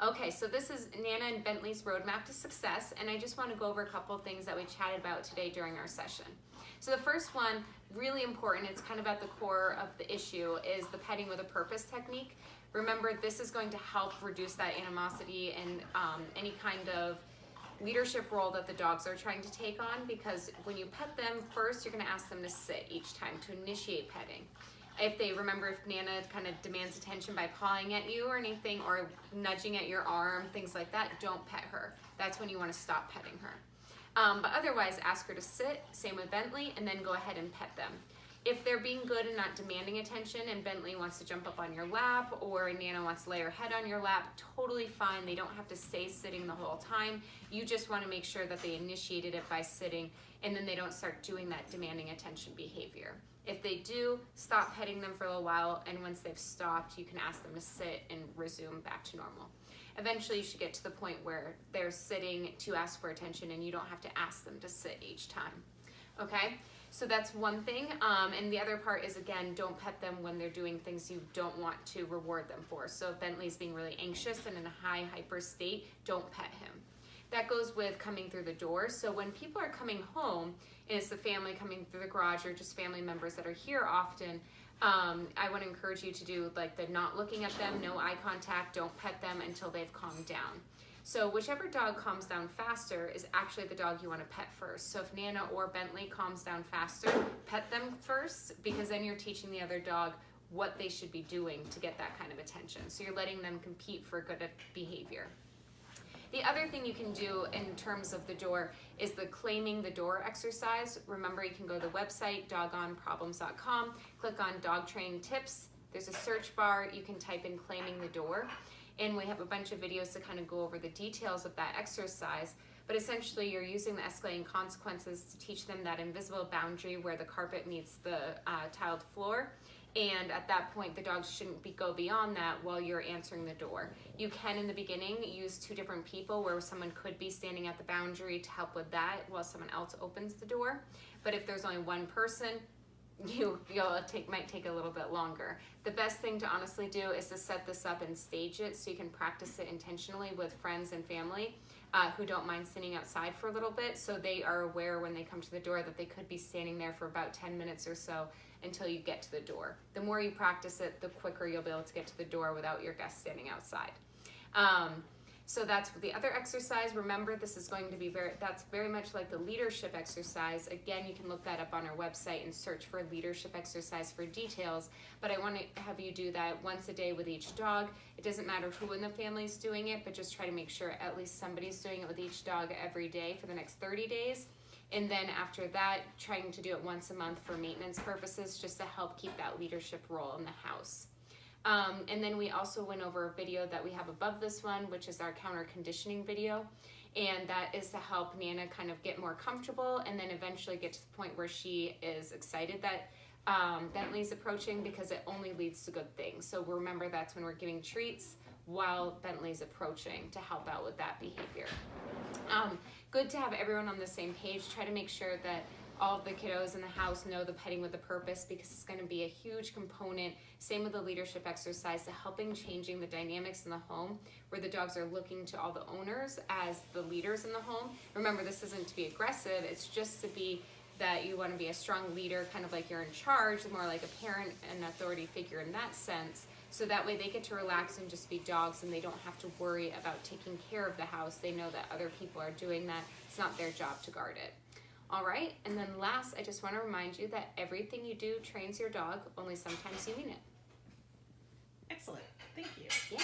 Okay, so this is Nana and Bentley's roadmap to success, and I just want to go over a couple things that we chatted about today during our session. So the first one, really important, it's kind of at the core of the issue, is the petting with a purpose technique. Remember, this is going to help reduce that animosity and any kind of leadership role that the dogs are trying to take on, because when you pet them, first you're going to ask them to sit each time to initiate petting. If Nana kind of demands attention by pawing at you or anything, or nudging at your arm, things like that, don't pet her. That's when you want to stop petting her. But otherwise, ask her to sit, same with Bentley, and then go ahead and pet them. If they're being good and not demanding attention and Bentley wants to jump up on your lap or Nana wants to lay her head on your lap, totally fine. They don't have to stay sitting the whole time. You just want to make sure that they initiated it by sitting and then they don't start doing that demanding attention behavior. If they do, stop petting them for a little while, and once they've stopped, you can ask them to sit and resume back to normal. Eventually, you should get to the point where they're sitting to ask for attention and you don't have to ask them to sit each time. Okay? So that's one thing, and the other part is, again, don't pet them when they're doing things you don't want to reward them for. So if Bentley's being really anxious and in a high hyper state, don't pet him. That goes with coming through the door. So when people are coming home, and it's the family coming through the garage or just family members that are here often, I want to encourage you to do like the not looking at them, no eye contact, don't pet them until they've calmed down. So whichever dog calms down faster is actually the dog you want to pet first. So if Nana or Bentley calms down faster, pet them first, because then you're teaching the other dog what they should be doing to get that kind of attention. So you're letting them compete for good behavior. The other thing you can do in terms of the door is the claiming the door exercise. Remember, you can go to the website, dogonproblems.com, click on dog training tips. There's a search bar, you can type in claiming the door. And we have a bunch of videos to kind of go over the details of that exercise. But essentially, you're using the escalating consequences to teach them that invisible boundary where the carpet meets the tiled floor. And at that point, the dogs shouldn't go beyond that while you're answering the door. You can, in the beginning, use two different people where someone could be standing at the boundary to help with that while someone else opens the door. But if there's only one person, might take a little bit longer. The best thing to honestly do is to set this up and stage it so you can practice it intentionally with friends and family who don't mind sitting outside for a little bit, so they are aware when they come to the door that they could be standing there for about 10 minutes or so until you get to the door. The more you practice it, the quicker you'll be able to get to the door without your guests standing outside. So that's the other exercise. Remember, this is going to be that's very much like the leadership exercise. Again, you can look that up on our website and search for leadership exercise for details, but I want to have you do that once a day with each dog. It doesn't matter who in the family is doing it, but just try to make sure at least somebody's doing it with each dog every day for the next 30 days. And then after that, trying to do it once a month for maintenance purposes, just to help keep that leadership role in the house. And then we also went over a video that we have above this one, which is our counter-conditioning video. And that is to help Nana kind of get more comfortable and then eventually get to the point where she is excited that Bentley's approaching, because it only leads to good things. So remember, that's when we're giving treats while Bentley's approaching to help out with that behavior. Good to have everyone on the same page. Try to make sure that all of the kiddos in the house know the petting with a purpose, because it's going to be a huge component. Same with the leadership exercise, to helping changing the dynamics in the home where the dogs are looking to all the owners as the leaders in the home. Remember, this isn't to be aggressive, it's just to be that you want to be a strong leader, kind of like you're in charge, more like a parent and authority figure in that sense. So that way they get to relax and just be dogs, and they don't have to worry about taking care of the house. They know that other people are doing that. It's not their job to guard it. All right, and then last, I just want to remind you that everything you do trains your dog, only sometimes you mean it. Excellent. Thank you. Yeah.